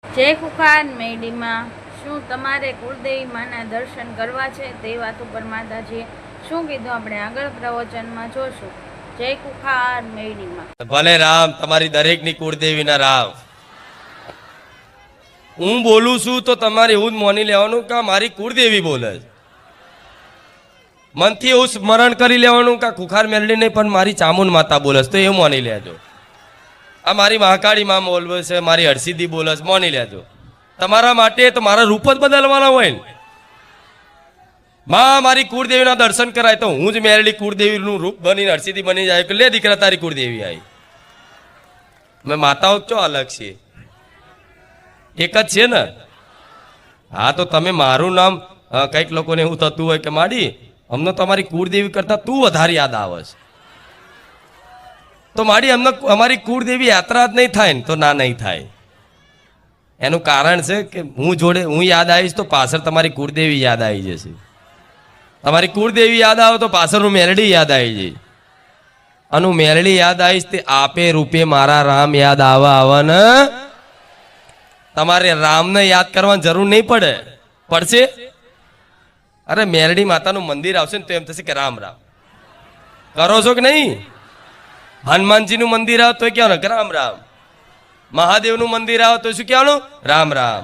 જય કુખાર મેડીમાં શું તમારે કુળદેવી માના દર્શન કરવા છે તે વાત ઉપર માતાજીએ શું કીધું આપણે આગળ પ્રવચનમાં જોશું. જય કુખાર મેડીમાં. ભલે રામ, તમારી દરેકની કુળદેવીના રામ. હું બોલું છું તો તમારે એવું જ માની લેવાનું કે મારી કુળદેવી બોલે છે. મનથી એવું સ્મરણ કરી લેવાનું કે ખુખાર મેલડી નહીં પણ મારી ચામુંડ માતા બોલે છે, તો એવું માની લેજો. આ મારી મહાકાળી માં બોલે છે, મારી હરસિદ્ધિ બોલે છે, માની લેજો. તમારા માટે તો મારા રૂપ જ બદલવાના હોય ને. માં મારી કુળદેવીના દર્શન કરાય તો હું જ મેલડી કુળદેવીનું રૂપ બનીને હરસિદ્ધિ બની જાય કે લે દીકરા તારી કુળદેવી આવી. મેં માતાઓ ચો અલગ છે, એક જ છે ને. હા, તો તમે મારું નામ કંઈક લોકોને એવું થતું હોય કે માડી અમને તમારી કુળદેવી કરતા તું વધારે યાદ આવે છે, તો માડી અમને અમારી કુળદેવી યાત્રા જ નહીં થાય ને તો ના નહીં થાય. એનું કારણ છે કે હું યાદ આવીશ તો પાછળ તમારી કુળદેવી યાદ આવી જશે. તમારી કુળદેવી યાદ આવે તો પાછળનું મેલડી યાદ આવી જાય. અને મેલડી યાદ આવીશ તે આપે રૂપે મારા રામ યાદ આવે ને. તમારે રામને યાદ કરવાની જરૂર નહીં પડે, પડશે. અરે મેલડી માતાનું મંદિર આવશે ને તો એમ થશે કે રામ રામ કરો છો કે નહીં. હનુમાનજીનું મંદિર આવે તો કહેવાનું કે રામ રામ. મહાદેવનું મંદિર આવે તો શું કહેવાનું? રામ રામ.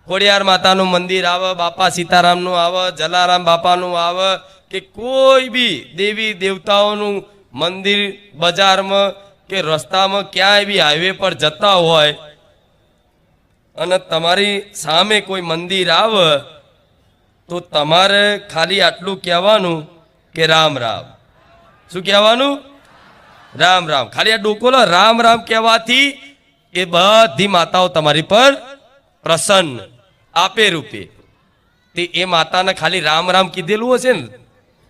ખોડિયાર માતાનું મંદિર આવે, બાપા સીતારામનું આવે, જલારામ બાપાનું આવે, કે કોઈ બી દેવી દેવતાઓનું મંદિર બજારમાં કે રસ્તામાં ક્યાંય બી હાઈવે પર જતા હોય અને તમારી સામે કોઈ મંદિર આવે તો તમારે ખાલી આટલું કહેવાનું કે રામ રામ. શું કહેવાનું? રામ રામ. ખાલી આ ડોકોલો રામ રામ કહેવાથી એ બધી માતાઓ તમારી પર પ્રસન્ન આપે રૂપે. તે એ માતાને ખાલી રામ રામ કીધેલું હશે ને.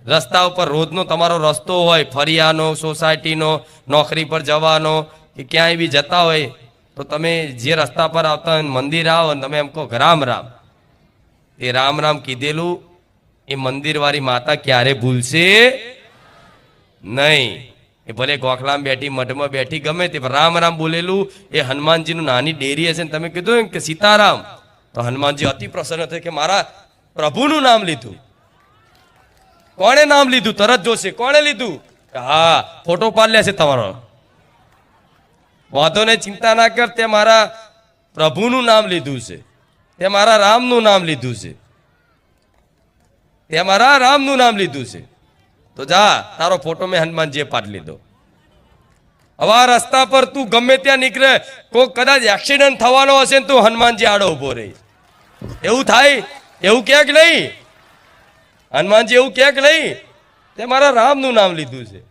રસ્તા ઉપર રોજનો તમારો રસ્તો હોય, ફરિયાનો, સોસાયટીનો, નોકરી પર જવાનો કે ક્યાંય બી જતા હોય તો તમે જે રસ્તા પર આવતા હોય મંદિર આવો ને તમે એમ કહો રામ રામ. એ રામ રામ કીધેલું એ મંદિરવાળી માતા ક્યારે ભૂલશે નહીં. એ ભલે ગોખલામાં બેઠી, મઠમાં બેઠી, ગમે તે રામ રામ બોલેલું એ હનુમાનજીનું નાની ડેરી હશે ને તમે કીધું કે સીતારામ તો હનુમાનજી અતિ પ્રસન્ન થશે કે મારા પ્રભુનું નામ લીધું. કોણે નામ લીધું તરત જોશે. કોણે લીધું? હા, ફોટો પાડ લેશે તમારો. વાંધો ને, ચિંતા ના કર, તે મારા પ્રભુનું નામ લીધું છે, તે મારા રામનું નામ લીધું છે, તે મારા રામનું નામ લીધું છે. તો જા, તારો ફોટો મેં હનુમાનજીએ પાડી લીધો. હવે આ રસ્તા પર તું ગમે ત્યાં નીકળે, કોઈ કદાચ એક્સિડન્ટ થવાનો હશે ને તું હનુમાનજી આડો ઉભો રહી. એવું થાય? એવું ક્યાંક નહીં. હનુમાનજી એવું ક્યાંક નહીં, તે મારા રામનું નામ લીધું છે.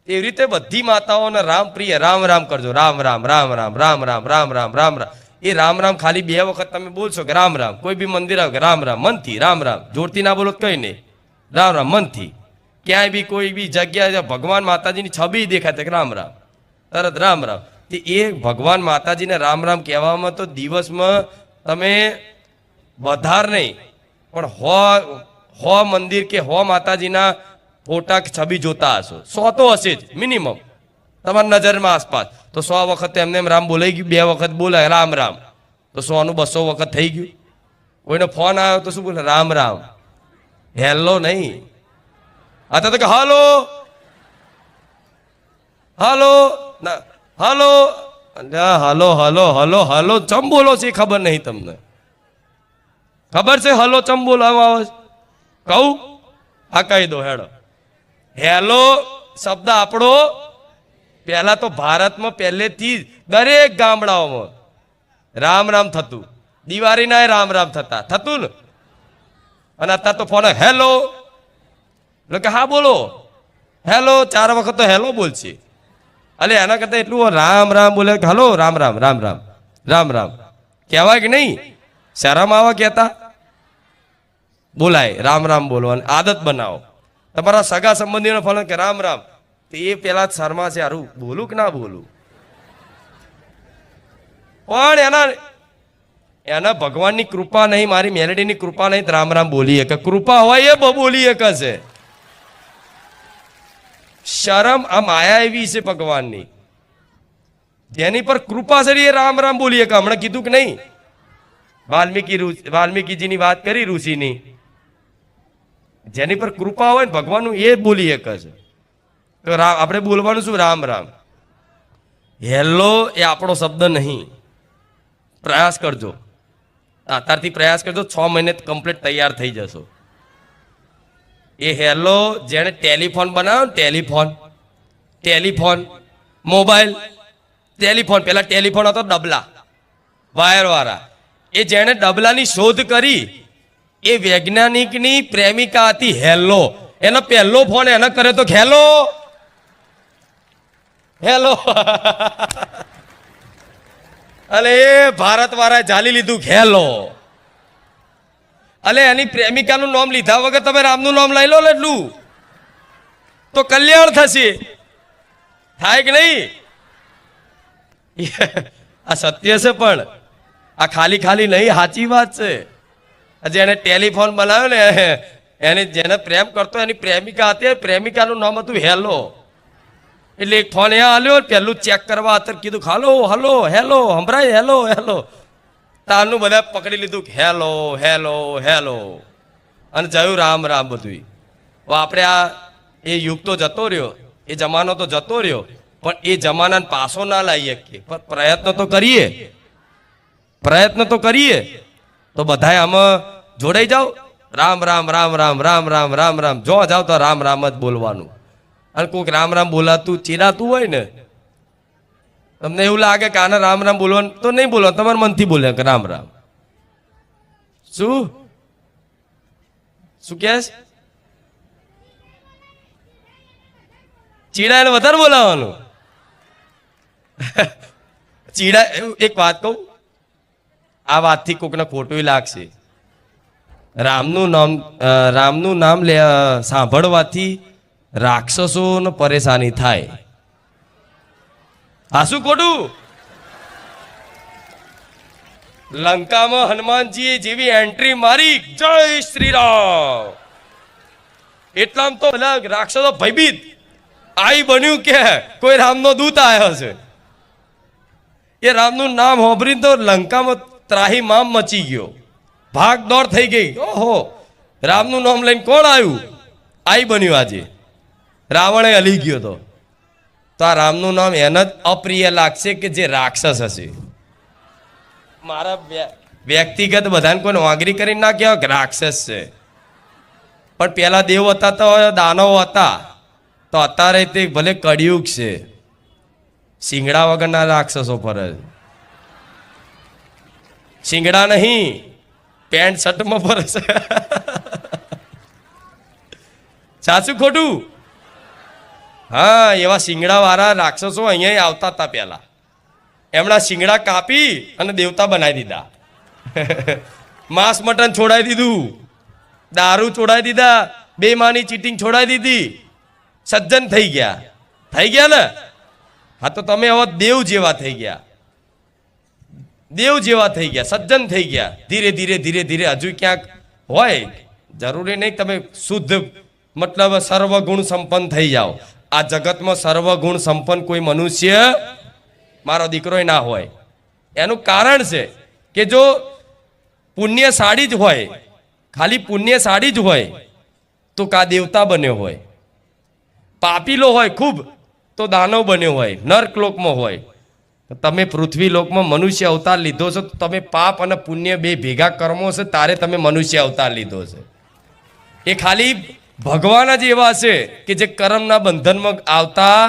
એવી રીતે બધી માતાઓને રામ પ્રિય રામ રામ કરજો. રામ રામ રામ રામ રામ રામ રામ રામ રામ રામ. એ રામ રામ ખાલી 2 વખત તમે બોલશો કે રામ રામ. કોઈ બી મંદિર આવે કે રામ રામ મનથી. રામ રામ જોરથી ના બોલો કઈ નહીં. રામ રામ મનથી. ક્યાંય બી કોઈ બી જગ્યાએ ભગવાન માતાજીની છબી દેખાય કે રામ રામ, તરત રામ રામ. એ ભગવાન માતાજીને રામ રામ કહેવામાં તો દિવસમાં તમે વધાર નહીં પણ હો મંદિર કે હો માતાજીના ફોટા છબી જોતા હશો. 100 તો હશે જ મિનિમમ તમારી નજરમાં આસપાસ. તો 100 વખત એમને એમ રામ બોલાઈ ગયું. 2 વખત બોલાય રામ રામ તો 100 નું 200 વખત થઈ ગયું. કોઈનો ફોન આવ્યો તો શું બોલે? રામ રામ. હેલો નહીં. આ તો કે હાલો હાલો ના હાલો હાલો હાલો હાલો હાલો ચમ બોલો છે ખબર નહીં તમને. ખબર છે હલો ચમ બોલાવવા આવે? કહું? આ કહી દો હેડો. હેલો શબ્દ આપણો પહેલા તો ભારતમાં પહેલેથી દરેક ગામડાઓમાં રામ રામ થતું. દિવાળીના રામ રામ થતું ને. અને અત્યારે તો ફોન હેલો એટલે કે હા બોલો હેલો 4 વખત તો હેલો બોલશે. અલે એના કરતા એટલું રામ રામ બોલે કે હલો રામ રામ રામ રામ રામ રામ કહેવાય કે નહીં? શરમ આવા કહેતા? બોલાય રામ રામ બોલવાની આદત બનાવો. તમારા સગા સંબંધીનો ફોન કે રામ રામ તો એ પેલા શર્મા છે, હારું બોલું કે ના બોલું. પણ એના ભગવાનની કૃપા નહીં, મારી મેલેડીની કૃપા નહીં, રામ રામ બોલીએ કે કૃપા હોય એ બોલીએ કે છે. શરમ આ માયા એવી છે ભગવાનની. જેની પર કૃપા છે એ રામ રામ બોલીએ કે હમણાં કીધું કે નહીં? વાલ્મીકીજીની વાત કરી ઋષિની, જેની પર કૃપા હોય ને ભગવાનનું એ બોલી એક છે. તો આપણે બોલવાનું શું? રામ રામ. હેલો એ આપણો શબ્દ નહીં. પ્રયાસ કરજો, અત્યારથી પ્રયાસ કરજો, 6 મહિને કમ્પ્લીટ તૈયાર થઈ જશો. એ હેલો જેને ટેલિફોન બનાવ્યો ને, ટેલિફોન મોબાઈલ ટેલિફોન, પેલા ટેલિફોન હતો ડબલા વાયર વાળા, એ જેને ડબલાની શોધ કરી એ વૈજ્ઞાનિકની પ્રેમિકા હતી હેલો. એનો પહેલો ફોન એને કર્યો તો હેલો હેલો અલે એ ભારત વાળાએ ઝાલી લીધું હેલો. અલે એની પ્રેમિકાનું નામ લીધા વગર તમે રામનું નામ લઈ લો એટલું તો કલ્યાણ થશે. થાય કે નહીં? આ સત્ય છે, પણ આ ખાલી ખાલી નહીં, સાચી વાત છે. જેને ટેલિફોન બનાવ્યો ને એને જેને પ્રેમ કરતો એની પ્રેમિકા હતી, પ્રેમિકાનું નામ હતું હેલો. એટલે એક ફોન એ આલ્યો, પહેલું ચેક કરવા અત્યારે કીધું હાલો હલો હેલો સંભળાય હેલો હેલો, તારનું બધા પકડી લીધું હેલો હેલો હેલો, અને જયું રામ રામ બધું. આપણે આ એ યુગ તો જતો રહ્યો, એ જમાનો તો જતો રહ્યો, પણ એ જમાનાને પાછો ના લાવી શકીએ, પણ પ્રયત્ન તો કરીએ તો બધાય આમાં જોડાઈ જાઓ. રામ રામ રામ રામ રામ રામ રામ રામ જો જાઓ તો રામ રામ જ બોલવાનું. અને કોઈક રામ રામ બોલાતું ચીરાતું હોય ને, તમને એવું લાગે કે આને રામ રામ બોલવાનું, તો નહીં બોલવાનું, તમારા મનથી બોલે કે રામ રામ. શું કે ચીડા એને વધારે બોલાવાનું? ચીડા. એક વાત કહું, આ વાતથી કોકને ખોટું લાગશે. રામનું નામ સાંભળવાથી રાક્ષસોને પરેશાની થાય. આ શું ખોટું? લંકામાં હનુમાનજીએ જેવી એન્ટ્રી મારી, જય શ્રી રામ, એટલામાં તો બધા રાક્ષસો ભયભીત. આઈ બન્યું કે કોઈ રામનો દૂત આવ્યો છે. એ રામનું નામ સાંભળીને તો લંકામાં ત્રાહીમામ મચી ગયો, ભાગ દોડ થઈ ગઈ. ઓહો, રામનું નામ લઈને કોણ આવ્યું? આઈ બન્યું આજે. રાવણે હલી ગયો તો આ રામનું નામ એને જ અપ્રિય લાગશે કે જે રાક્ષસ હશે. મારા વ્યક્તિગત બધાને કોઈ વાંગરી કરીને ના કહેવાય કે રાક્ષસ છે, પણ પેલા દેવ હતા તો દાનવ હતા, તો અત્યારે તે ભલે કળિયુગ છે, શિંગડા વગરના રાક્ષસો ફરે. શિંગડા નહીં, પેન્ટ શર્ટમાં ફરે છે. સાચું ખોટું? હા, એવા શિંગડા વાળા રાક્ષસો અહીંયા આવતા હતા પેલા. એમના શિંગડા કાપી અને દેવતા બનાવી દીધા. માંસ મટન છોડાવી દીધું, દારૂ છોડાવી દીધા, બેમાની ચીટિંગ છોડાવી દીધી, સજ્જન થઈ ગયા ને. હા, તો તમે હવે દેવ જેવા થઈ ગયા, સજ્જન થઈ ગયા. ધીરે ધીરે ધીરે ધીરે હજુ ક્યાંક હોય, જરૂરી નહીં તમે શુદ્ધ મતલબ સર્વગુણ સંપન્ન થઈ જાઓ. આ જગતમાં સર્વગુણ સંપન્ન કોઈ મનુષ્ય મારો દીકરો ના હોય. એનું કારણ છે કે જો પુણ્યશાળી જ હોય, ખાલી પુણ્યશાળી જ હોય તો કા દેવતા બન્યો હોય, પાપીલો હોય ખૂબ તો દાનવ બન્યો હોય, નર્ક લોકમાં હોય. તમે પૃથ્વી લોકમાં મનુષ્ય અવતાર લીધો છે, તો તમે પાપ અને પુણ્ય બે ભેગા કર્મો છે તારે તમે મનુષ્ય અવતાર લીધો છે. એ ખાલી ભગવાન જ એવા છે કે જે કર્મના બંધનમાં આવતા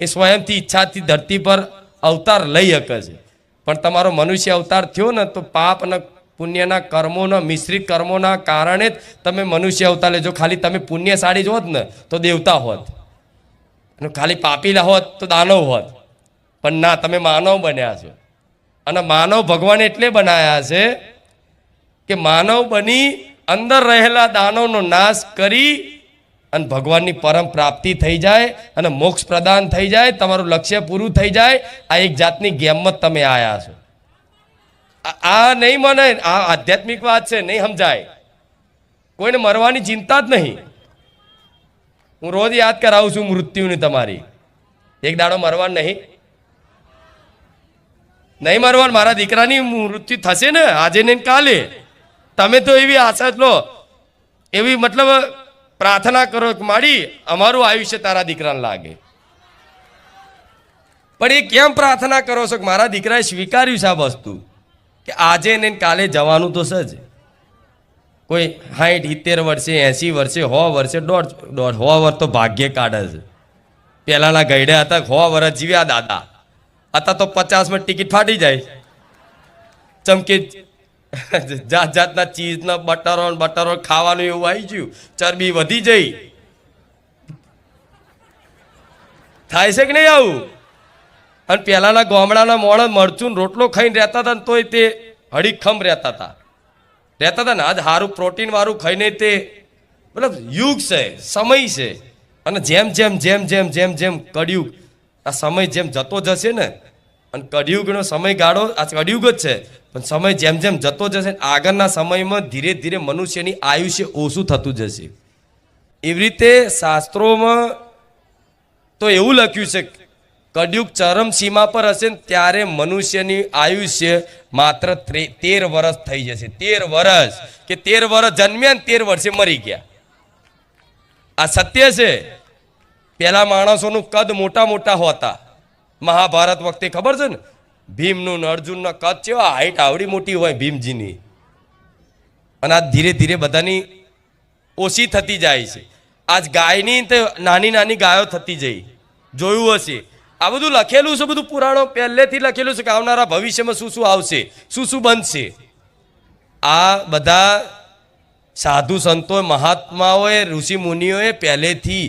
એ સ્વયંથી ઈચ્છાથી ધરતી પર અવતાર લઈ શકે છે. પણ તમારો મનુષ્ય અવતાર થયો ને તો પાપ અને પુણ્યના કર્મોના મિશ્રિત કર્મોના કારણે જ તમે મનુષ્ય અવતાર લેજો. ખાલી તમે પુણ્યશાળી જ હોત ને તો દેવતા હોત, અને ખાલી પાપીલા હોત તો દાનવ હોત. પણ ના, તમે માનવ બન્યા છો. અને માનવ ભગવાન એટલે બનાયા છે કે માનવ બની અંદર રહેલા દાનવનો નાશ કરી અને ભગવાનની પરમ પ્રાપ્તિ થઈ જાય અને મોક્ષ પ્રદાન થઈ જાય, તમારું લક્ષ્ય પૂરું થઈ જાય. આ એક જાતની ગેમમાં તમે આયા છો. આ નહીં મને, આ આધ્યાત્મિક વાત છે, નહીં સમજાય. કોઈને મરવાની ચિંતા જ નહીં. હું રોજ યાદ કરાવું છું મૃત્યુની તમારી. એક દાડો મરવાનું નહીં. નહીં મરવાનું, મારા દીકરાની મૃત્યુ થશે ને આજે ને કાલે. તમે તો એવી આશા જ લો, એવી મતલબ પ્રાર્થના કરો કે મારી અમારું આયુષ્ય તારા દીકરાને લાગે. પણ એ કેમ પ્રાર્થના કરો છો કે મારા દીકરાએ સ્વીકાર્યું છે આ વસ્તુ કે આજે ને કાલે જવાનું તો છે જ. કોઈ 60 70 વર્ષે 80 વર્ષે 100 વર્ષે 100 વર્ષ તો ભાગ્ય કાઢે છે. પહેલાના ગયડા હતા 100 વર્ષ જીવ્યા દાદા, અત્યારે તો 50માં ટિકિટ ફાટી જાય. ચમકે જાત જાતના ચીઝના બટરો ખાવાનું એવું આવી ગયું, ચરબી વધી જઈ. થાય છે કે નહીં આવું? અને પહેલાના ગામડાના મોણા મરચું રોટલો ખાઈને રહેતા હતા ને તોય તે હડીખમ રહેતા હતા ને. આજ સારું પ્રોટીન વાળું ખાઈને તે મતલબ યુગ છે, સમય છે. અને જેમ જેમ જેમ જેમ જેમ જેમ કળિયુગ આ સમય જેમ જતો જશે ને, અને કળિયુગનો સમયગાળો આ કળિયુગ જ છે, પણ સમય જેમ જેમ જતો જશે આગળના સમયમાં ધીરે ધીરે મનુષ્યની આયુષ્ય ઓછું થતું જશે. એવી રીતે શાસ્ત્રોમાં તો એવું લખ્યું છે કળિયુગ ચરમ સીમા પર હશે ને ત્યારે મનુષ્યની આયુષ્ય માત્ર 13 વર્ષ થઈ જશે. 13 વર્ષ કે 13 વર્ષ જન્મ્યા ને 13 વર્ષે મરી ગયા. આ સત્ય છે. પેલા માણસોનું કદ મોટા મોટા હોતા. મહાભારત વખતે ખબર છે ને, ભીમનું ને અર્જુનનો કદ છે હાઈટ આવડી મોટી હોય ભીમજીની. અને આ ધીરે ધીરે બધાની ઓછી થતી જાય છે. આજ ગાયની તો નાની નાની ગાયો થતી જઈ, જોયું હશે. આ બધું લખેલું છે, બધું પુરાણો પહેલેથી લખેલું છે કે આવનારા ભવિષ્યમાં શું શું આવશે, શું શું બનશે. આ બધા સાધુ સંતો મહાત્માઓએ ઋષિ મુનિઓએ પહેલેથી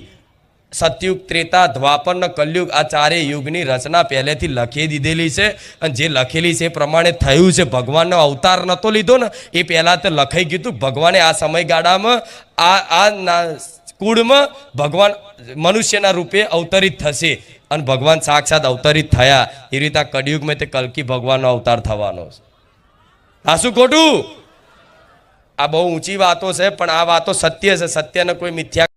સતયુગ ત્રેતા દ્વાપર ને કલયુગ આ ચારે યુગની રચના પહેલેથી લખી દીધેલી છે. અને જે લખેલી છે એ પ્રમાણે થયું છે. ભગવાનનો અવતાર નહોતો લીધો ને, એ પહેલાં તો લખાઈ ગયું હતું ભગવાને આ સમયગાળામાં આ કુળમાં ભગવાન મનુષ્યના રૂપે અવતરિત થશે. અને ભગવાન સાક્ષાત અવતરિત થયા. એ રીતે આ કળિયુગમાં તે કલ્કી ભગવાનનો અવતાર થવાનો છે. આ શું ખોટું? આ બહુ ઊંચી વાતો છે, પણ આ વાતો સત્ય છે. સત્યને કોઈ મિથ્યા